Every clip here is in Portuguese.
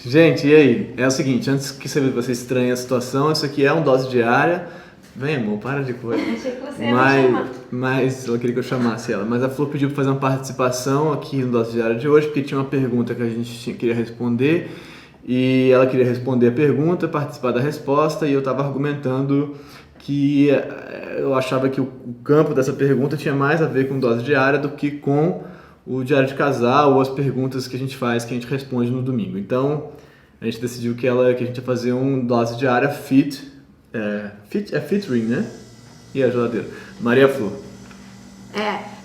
Gente, e aí? É o seguinte, antes que você estranhe a situação, isso aqui é um dose diária. Vem, amor, para de coisa. Achei que você ia me chamar. Mas ela queria que eu chamasse ela. Mas a Flor pediu para fazer uma participação aqui no dose diária de hoje, porque tinha uma pergunta que a gente queria responder. E ela queria responder a pergunta, participar da resposta, e eu estava argumentando que eu achava que o campo dessa pergunta tinha mais a ver com dose diária do que com o diário de casal ou as perguntas que a gente faz, que a gente responde no domingo. Então, a gente decidiu que a gente ia fazer um dose diária featuring, né? E a geladeira. Maria Flor.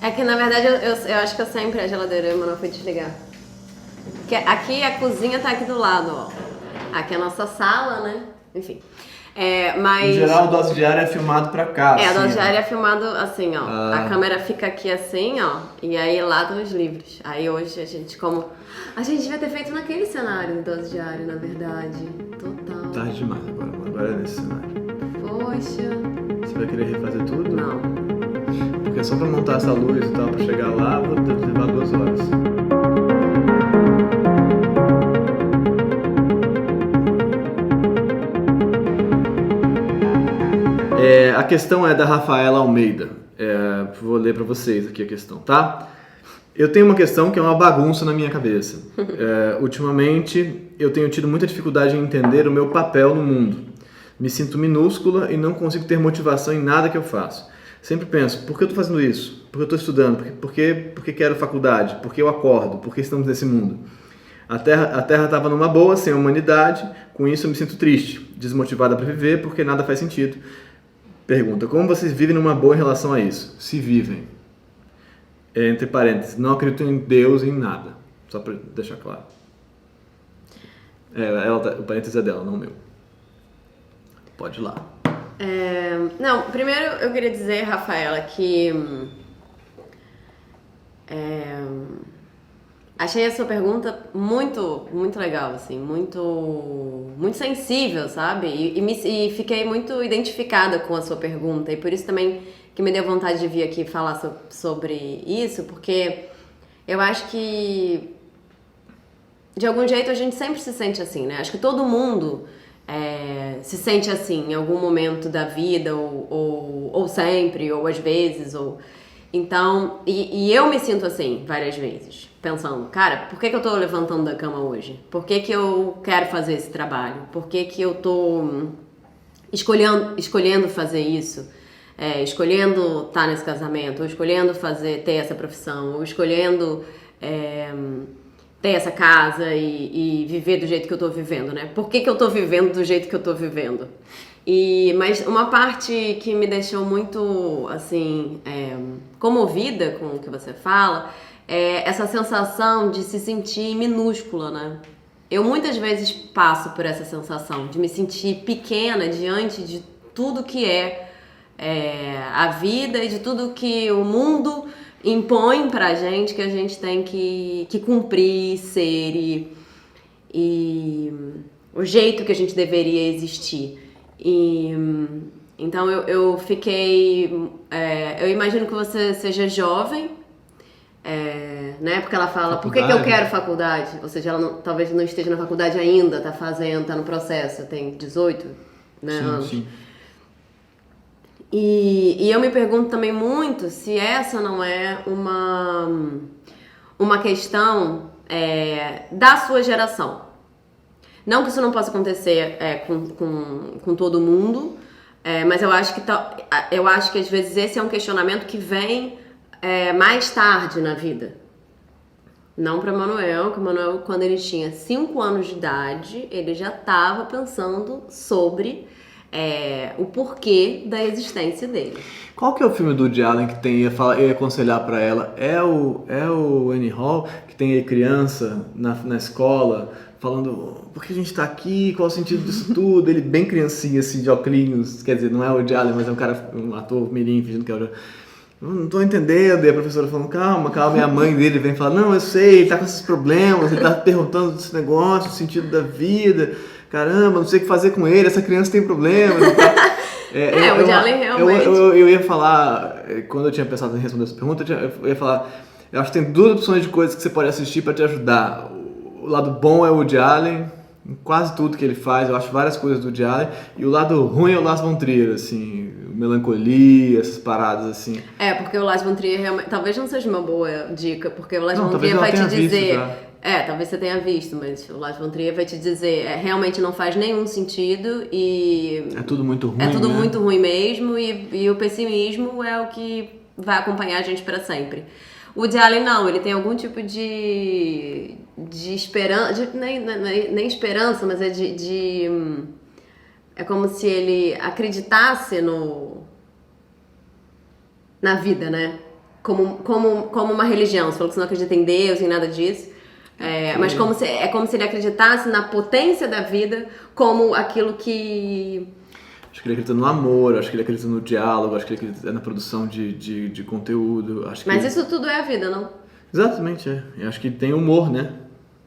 É que na verdade eu acho que eu sempre a geladeira, mas não fui desligar. Porque aqui a cozinha tá aqui do lado, ó. Aqui é a nossa sala, né? Enfim. Mas... Em geral, o dose diária é filmado pra cá. A assim, dose diária é filmado assim, ó. A câmera fica aqui assim, ó. E aí lá estão os livros. Aí hoje a gente a gente devia ter feito naquele cenário de dose diária, na verdade. Total. Tarde demais agora é nesse cenário. Poxa. Você vai querer refazer tudo? Não. Porque só pra montar essa luz e tal, pra chegar lá, vou levar 2 horas. A questão é da Rafaela Almeida. Vou ler pra vocês aqui a questão, tá? Eu tenho uma questão que é uma bagunça na minha cabeça. Ultimamente, eu tenho tido muita dificuldade em entender o meu papel no mundo. Me sinto minúscula e não consigo ter motivação em nada que eu faço. Sempre penso, por que eu estou fazendo isso? Por que eu estou estudando? Porque quero faculdade? Por que eu acordo? Por que estamos nesse mundo? A Terra estava numa boa, sem humanidade. Com isso eu me sinto triste, desmotivada para viver, porque nada faz sentido. Pergunta, como vocês vivem numa boa em relação a isso? Se vivem. Entre parênteses, não acredito em Deus, em nada. Só para deixar claro. O parênteses é dela, não o meu. Pode ir lá. Não, primeiro eu queria dizer, Rafaela, que achei a sua pergunta muito, muito legal, assim, muito, muito sensível, sabe? E fiquei muito identificada com a sua pergunta, e por isso também que me deu vontade de vir aqui falar sobre isso, porque eu acho que de algum jeito a gente sempre se sente assim, né? Acho que todo mundo se sente assim em algum momento da vida, ou sempre, ou às vezes, Então, e eu me sinto assim várias vezes, pensando, cara, por que eu tô levantando da cama hoje? Por que eu quero fazer esse trabalho? Por que eu tô escolhendo fazer isso? Escolhendo estar nesse casamento, ou escolhendo ter essa profissão, ou escolhendo ter essa casa e viver do jeito que eu tô vivendo, né? Por que eu tô vivendo do jeito que eu tô vivendo? Mas uma parte que me deixou muito, assim, comovida com o que você fala é essa sensação de se sentir minúscula, né? Eu muitas vezes passo por essa sensação de me sentir pequena diante de tudo que é a vida e de tudo que o mundo impõe pra gente, que a gente tem que cumprir, ser e o jeito que a gente deveria existir. Então eu fiquei... eu imagino que você seja jovem, né? Porque ela fala, por que eu quero faculdade? Ou seja, ela talvez não esteja na faculdade ainda, tá no processo, tem 18, né, anos. Sim. E eu me pergunto também muito se essa não é uma questão da sua geração. Não que isso não possa acontecer com todo mundo, mas eu acho que às vezes esse é um questionamento que vem mais tarde na vida. Não para Manuel, que o Manuel, quando ele tinha 5 anos de idade, ele já estava pensando sobre o porquê da existência dele. Qual que é o filme do Woody Allen que tem, eu ia aconselhar pra ela? É o Annie Hall, que tem aí criança na escola, falando, por que a gente tá aqui, qual o sentido disso tudo? Ele bem criancinha, assim, de óculos, quer dizer, não é o Woody Allen, mas é um ator mirim, fingindo que é o Woody Allen. Eu não tô entendendo, e a professora falando, calma, e a mãe dele vem falar, não, eu sei, ele tá com esses problemas, ele tá perguntando desse negócio, o sentido da vida, caramba, não sei o que fazer com ele, essa criança tem problemas e tal. O Woody Allen realmente... Eu ia falar, quando eu tinha pensado em responder essa pergunta, eu ia falar, eu acho que tem 2 opções de coisas que você pode assistir pra te ajudar. O lado bom é o Woody Allen, em quase tudo que ele faz. Eu acho várias coisas do Woody Allen. E o lado ruim é o Lars von Trier, assim, melancolia, essas paradas assim. Porque o Lars von Trier realmente, talvez não seja uma boa dica, porque o Lars von talvez Trier vai ela te tenha dizer... visto talvez você tenha visto, mas o Lars von Trier vai te dizer, realmente não faz nenhum sentido e... É tudo muito ruim, É tudo né? muito ruim mesmo e o pessimismo é o que vai acompanhar a gente para sempre. O Woody Allen não, ele tem algum tipo de esperança, nem esperança, mas é como se ele acreditasse na vida, né? Como uma religião. Você falou que você não acredita em Deus, em nada disso. Mas é como se ele acreditasse na potência da vida como aquilo que... Acho que ele acredita no amor, acho que ele acredita no diálogo, acho que ele acredita na produção de conteúdo. Acho que Mas isso tudo é a vida, não? Exatamente, é. Eu acho que tem humor, né?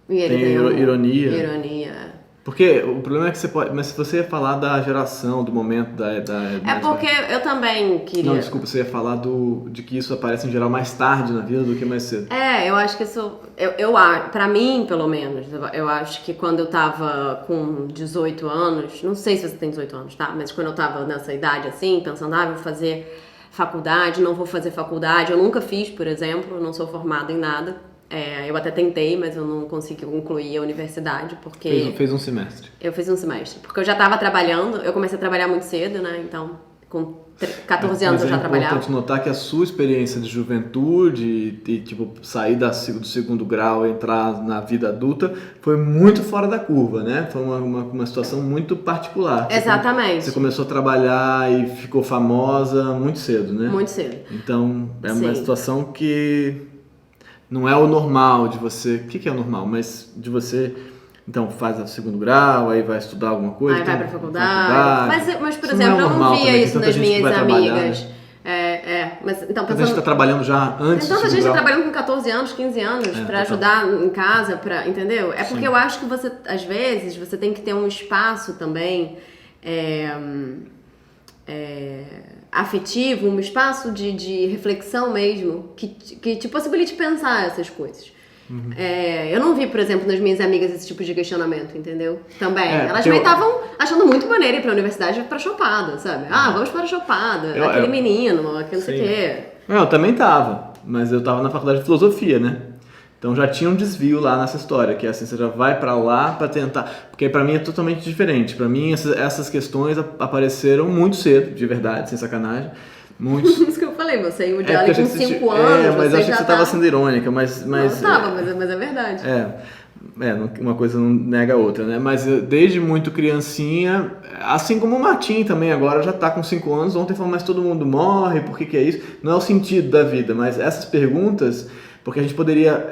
E ele tem ironia. Ironia. Porque o problema é que você pode... Mas se você ia falar da geração, do momento, porque eu também queria... Não, desculpa, você ia falar de que isso aparece em geral mais tarde na vida do que mais cedo. Eu acho que isso... Pra mim, pelo menos, eu acho que quando eu tava com 18 anos... Não sei se você tem 18 anos, tá? Mas quando eu tava nessa idade, assim, pensando... vou fazer faculdade, não vou fazer faculdade. Eu nunca fiz, por exemplo, não sou formada em nada. Eu até tentei, mas eu não consegui concluir a universidade, porque... Fez um semestre. Eu fiz um semestre, porque eu já estava trabalhando, eu comecei a trabalhar muito cedo, né, então com 14 anos eu já trabalhava. É importante notar que a sua experiência de juventude e tipo, sair do segundo grau e entrar na vida adulta foi muito fora da curva, né? Foi uma situação muito particular. Exatamente. Você começou a trabalhar e ficou famosa muito cedo, né? Muito cedo. Então, é uma situação que... Não é o normal de você... O que é o normal? Mas de você... Então, faz o segundo grau, aí vai estudar alguma coisa. Aí então, vai pra faculdade. Mas por exemplo, eu não via também, isso nas minhas amigas. Né? Mas então, a gente tá trabalhando já antes Então, a gente grau. tá trabalhando com 14 anos, 15 anos, pra ajudar em casa, entendeu? Porque eu acho que você, às vezes, você tem que ter um espaço também... afetivo, um espaço de reflexão mesmo, que te possibilite pensar essas coisas. Uhum. Eu não vi, por exemplo, nas minhas amigas esse tipo de questionamento, entendeu? Também. Elas também estavam achando muito maneiro ir pra universidade pra chopada, sabe? Vamos para a chopada, aquele menino, aquele não sei o quê. Eu também tava, mas eu tava na faculdade de filosofia, né? Então já tinha um desvio lá nessa história, que é assim, você já vai pra lá pra tentar... Porque pra mim é totalmente diferente. Pra mim essas questões apareceram muito cedo, de verdade, sem sacanagem. Isso que eu falei, você e o Woody Allen com 5 anos, mas eu achei que você tava sendo irônica, mas... Não, eu tava, mas é verdade. Uma coisa não nega a outra, né? Mas desde muito criancinha, assim como o Martim também agora já tá com 5 anos, ontem falou, mas todo mundo morre, por que é isso? Não é o sentido da vida, mas essas perguntas... Porque a gente poderia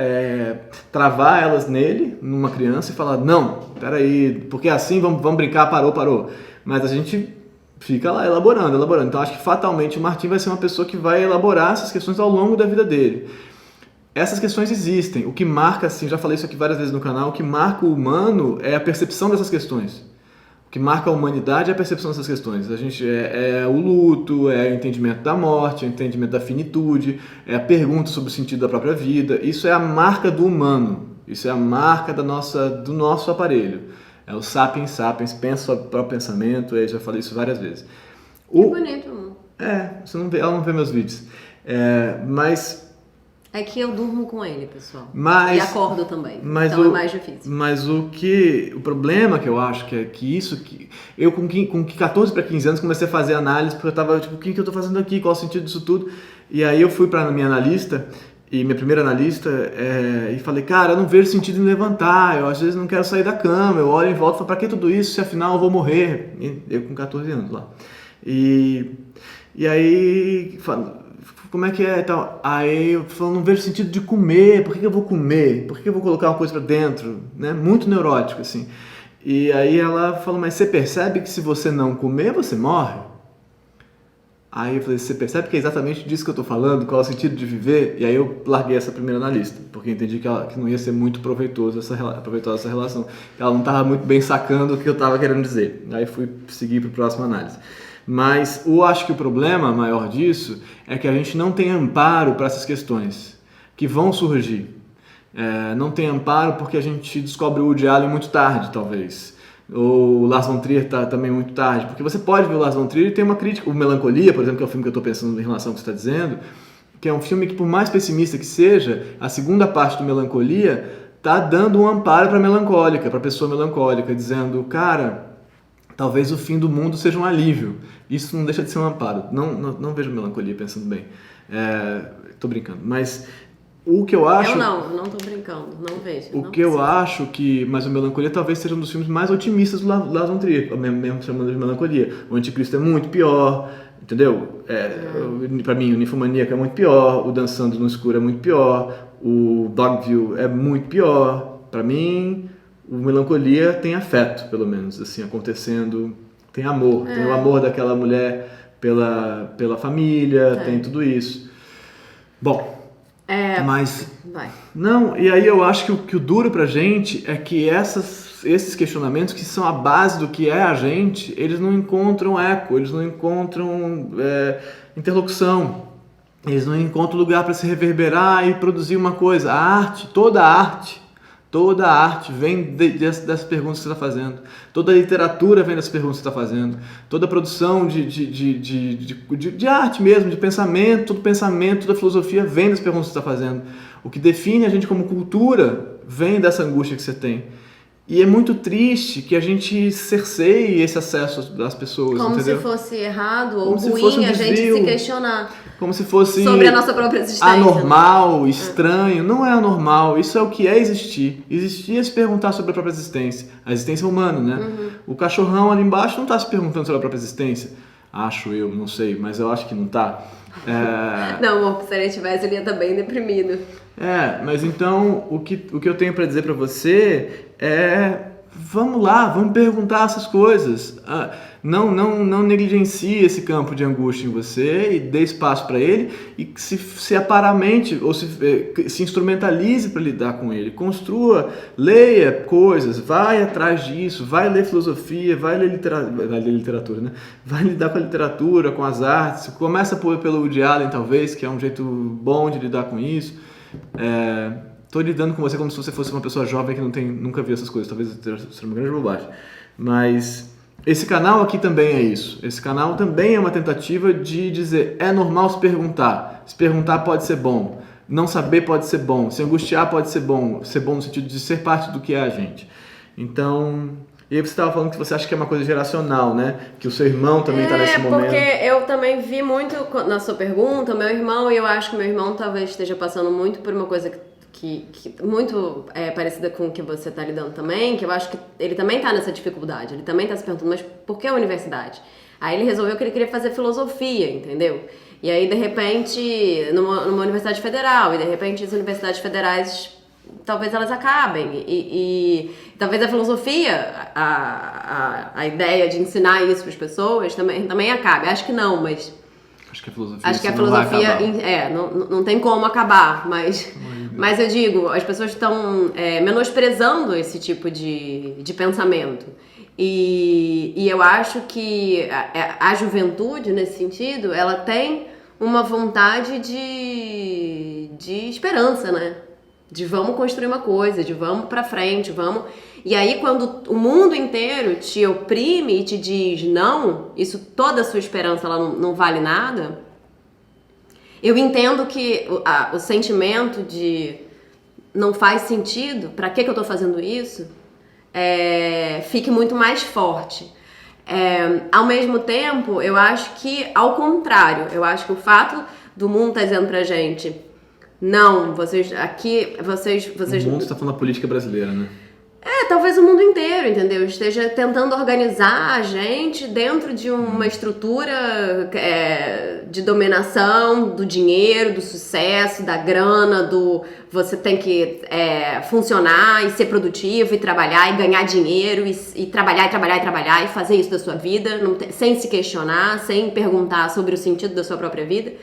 travar elas nele, numa criança, e falar, não, peraí, porque assim, vamos brincar, parou. Mas a gente fica lá elaborando. Então acho que fatalmente o Martim vai ser uma pessoa que vai elaborar essas questões ao longo da vida dele. Essas questões existem. O que marca, assim, já falei isso aqui várias vezes no canal, o que marca o humano é a percepção dessas questões. O que marca a humanidade é a percepção dessas questões. A gente é o luto, é o entendimento da morte, é o entendimento da finitude, é a pergunta sobre o sentido da própria vida. Isso é a marca do humano. Isso é a marca do nosso aparelho. É o sapiens sapiens, pensa o próprio pensamento, eu já falei isso várias vezes. Que bonito, amor. Você não vê, ela não vê meus vídeos. Mas... É que eu durmo com ele, pessoal. E acordo também. Então é mais difícil. Mas o problema que eu acho que eu com 14 para 15 anos comecei a fazer análise, porque eu tava tipo, o que eu tô fazendo aqui? Qual é o sentido disso tudo? E aí eu fui para minha analista, e minha primeira analista, e falei, cara, eu não vejo sentido em levantar, eu às vezes não quero sair da cama, eu olho em volta e falo, pra que tudo isso se afinal eu vou morrer? Eu com 14 anos lá. E aí... Como é que é e tal? Aí eu falo, não vejo sentido de comer, por que eu vou comer? Por que eu vou colocar uma coisa pra dentro? Né? Muito neurótico, assim. E aí ela falou, mas você percebe que se você não comer, você morre? Aí eu falei, você percebe que é exatamente disso que eu tô falando? Qual é o sentido de viver? E aí eu larguei essa primeira analista, porque entendi que não ia ser muito proveitosa essa relação. Ela não estava muito bem sacando o que eu estava querendo dizer. Aí fui seguir para a próxima análise. Mas eu acho que o problema maior disso é que a gente não tem amparo para essas questões que vão surgir. Não tem amparo porque a gente descobre o Woody Allen muito tarde, talvez. Ou o Lars von Trier também muito tarde. Porque você pode ver o Lars von Trier e tem uma crítica. O Melancolia, por exemplo, que é o filme que eu estou pensando em relação ao que você está dizendo, que é um filme que, por mais pessimista que seja, a segunda parte do Melancolia está dando um amparo para a melancólica, para a pessoa melancólica, dizendo, cara, talvez o fim do mundo seja um alívio. Isso não deixa de ser um amparo. Não vejo Melancolia pensando bem. Tô brincando. Mas o que eu acho... Eu não tô brincando. Não vejo. O que eu acho que... Mas o Melancolia talvez seja um dos filmes mais otimistas do Lars von Trier, mesmo chamando de Melancolia. O Anticristo é muito pior, entendeu? Pra mim, o Ninfomaníaco é muito pior, o Dançando no Escuro é muito pior, o Dogville é muito pior. Pra mim, o Melancolia tem afeto, pelo menos, assim, acontecendo. Tem amor, tem o amor daquela mulher pela família, tem tudo isso. Bom, mas... Vai. Não, e aí eu acho que o duro pra gente é que esses questionamentos, que são a base do que é a gente, eles não encontram eco, eles não encontram interlocução, eles não encontram lugar para se reverberar e produzir uma coisa. A arte, toda a arte vem dessas perguntas que você está fazendo. Toda a literatura vem dessas perguntas que você está fazendo. Toda a produção de arte mesmo, de pensamento, todo pensamento, toda filosofia vem das perguntas que você está fazendo. O que define a gente como cultura vem dessa angústia que você tem. E é muito triste que a gente cerceie esse acesso das pessoas, como entendeu? Se fosse errado ou como ruim a gente se questionar. Como se fosse sobre a nossa própria existência. Anormal, né? Estranho. Não é anormal. Isso é o que é existir. Existir é se perguntar sobre a própria existência. A existência humana, né? Uhum. O cachorrão ali embaixo não está se perguntando sobre a própria existência. Acho eu, não sei, mas eu acho que não está. Não, amor, se ele tivesse, ele ia estar bem deprimido. Mas então, o que eu tenho para dizer para você é... Vamos lá, vamos perguntar essas coisas. Não negligencie esse campo de angústia em você e dê espaço para ele e se aparamente ou se instrumentalize para lidar com ele. Construa, leia coisas, vai atrás disso, vai ler filosofia, vai ler literatura, né? Vai lidar com a literatura, com as artes. Começa pelo Woody Allen, talvez, que é um jeito bom de lidar com isso. Estou lidando com você como se você fosse uma pessoa jovem que nunca viu essas coisas. Talvez seja uma grande bobagem. Mas esse canal aqui também é isso. Esse canal também é uma tentativa de dizer: é normal se perguntar. Se perguntar pode ser bom. Não saber pode ser bom. Se angustiar pode ser bom. Ser bom no sentido de ser parte do que é a gente. Então... E aí você estava falando que você acha que é uma coisa geracional, né? Que o seu irmão também está nesse momento. Porque eu também vi muito na sua pergunta, meu irmão, e eu acho que meu irmão talvez esteja passando muito por uma coisa que muito parecida com o que você está lidando também, que eu acho que ele também está nessa dificuldade, ele também está se perguntando, mas por que a universidade? Aí ele resolveu que ele queria fazer filosofia, entendeu? E aí, de repente, numa universidade federal, e de repente as universidades federais... talvez elas acabem e talvez a filosofia, a ideia de ensinar isso para as pessoas também acabe. Acho que não, mas... Acho que a filosofia não tem como acabar, mas eu digo, as pessoas estão menosprezando esse tipo de pensamento. E eu acho que a juventude, nesse sentido, ela tem uma vontade de esperança, né? De vamos construir uma coisa, de vamos pra frente, vamos... E aí quando o mundo inteiro te oprime e te diz não, toda a sua esperança ela não vale nada, eu entendo que o sentimento de não faz sentido, pra que eu tô fazendo isso, fique muito mais forte. Ao mesmo tempo, eu acho que ao contrário, eu acho que o fato do mundo tá dizendo pra gente: não, vocês... O mundo está falando da política brasileira, né? Talvez o mundo inteiro, entendeu? Esteja tentando organizar a gente dentro de uma estrutura de dominação do dinheiro, do sucesso, da grana, você tem que funcionar e ser produtivo e trabalhar e ganhar dinheiro e trabalhar e fazer isso da sua vida, sem se questionar, sem perguntar sobre o sentido da sua própria vida.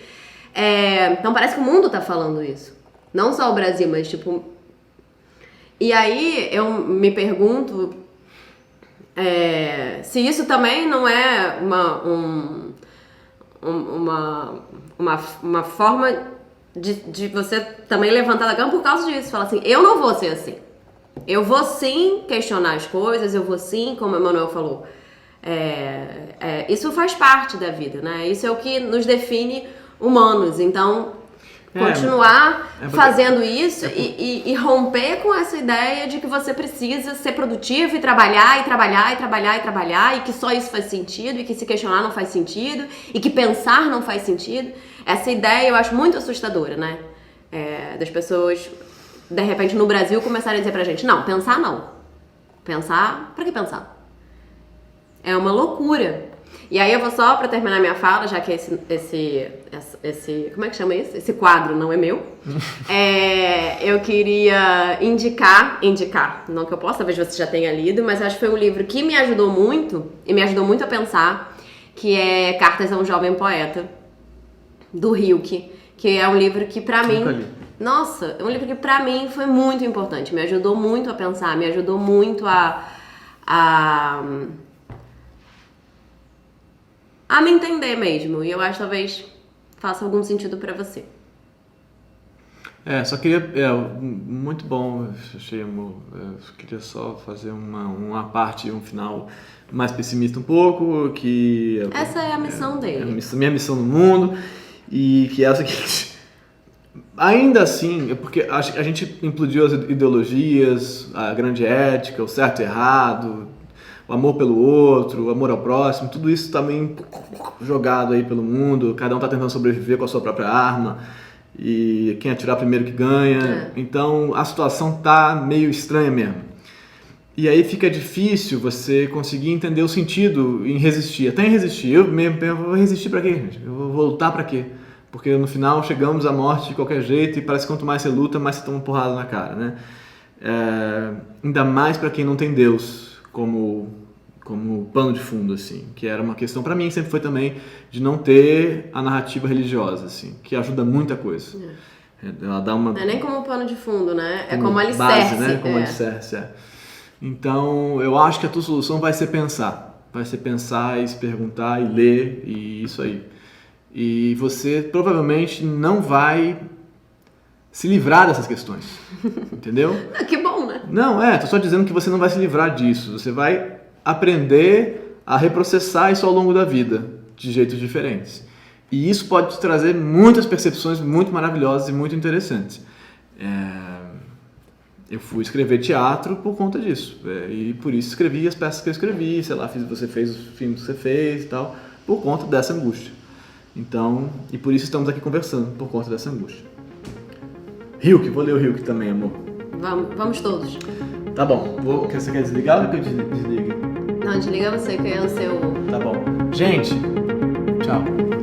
Então parece que o mundo tá falando isso. Não só o Brasil, mas tipo... E aí eu me pergunto se isso também não é uma forma de você também levantar da cama por causa disso. Falar assim, eu não vou ser assim. Eu vou sim questionar as coisas, eu vou sim, como o Emanuel falou, isso faz parte da vida, né? Isso é o que nos define humanos. Então, continuar fazendo isso e romper com essa ideia de que você precisa ser produtivo e trabalhar, e trabalhar, e trabalhar, e trabalhar, e que só isso faz sentido, e que se questionar não faz sentido, e que pensar não faz sentido. Essa ideia eu acho muito assustadora, né? Das pessoas, de repente, no Brasil, começarem a dizer pra gente, não, pensar não. Pensar, pra que pensar? É uma loucura. E aí eu vou só, pra terminar minha fala, já que esse como é que chama isso? Esse quadro não é meu. Eu queria indicar, não que eu possa, talvez você já tenha lido, mas acho que foi um livro que me ajudou muito, e me ajudou muito a pensar, que é Cartas a um Jovem Poeta, do Hilke, que é um livro que pra mim... Nossa, é um livro que pra mim foi muito importante, me ajudou muito a pensar, me ajudou muito a me entender mesmo. E eu acho que talvez faça algum sentido pra você. Só queria... muito bom, achei, amor. Queria só fazer uma parte, um final mais pessimista um pouco, que... Essa é a missão dele. Minha missão no mundo, e que é a seguinte... Ainda assim, é porque a gente implodiu as ideologias, a grande ética, o certo e errado, o amor pelo outro, o amor ao próximo, tudo isso tá meio jogado aí pelo mundo, cada um tá tentando sobreviver com a sua própria arma, e quem atirar primeiro que ganha. Então a situação tá meio estranha mesmo. E aí fica difícil você conseguir entender o sentido em resistir, até em resistir. Eu mesmo vou resistir pra quê, gente? Eu vou lutar pra quê? Porque no final chegamos à morte de qualquer jeito e parece que quanto mais você luta, mais você toma porrada na cara, né? Ainda mais para quem não tem Deus como pano de fundo, assim. Que era uma questão para mim, sempre foi também, de não ter a narrativa religiosa, assim. Que ajuda muita coisa. Ela dá uma... Não é nem como pano de fundo, né? É como como alicerce. Base, né? Como alicerce, Então, eu acho que a tua solução vai ser pensar. Vai ser pensar e se perguntar e ler e isso aí. E você provavelmente não vai se livrar dessas questões, entendeu? Que bom, né? Não, tô só dizendo que você não vai se livrar disso. Você vai aprender a reprocessar isso ao longo da vida, de jeitos diferentes. E isso pode te trazer muitas percepções muito maravilhosas e muito interessantes. Eu fui escrever teatro por conta disso. E por isso escrevi as peças que eu escrevi, sei lá, você fez os filmes que você fez e tal, por conta dessa angústia. Então, e por isso estamos aqui conversando, por conta dessa angústia. Hilke, vou ler o Hilke também, amor. Vamos todos. Tá bom. Você quer desligar ou que eu desligue? Não, desliga você, que é o seu... Tá bom. Gente, tchau.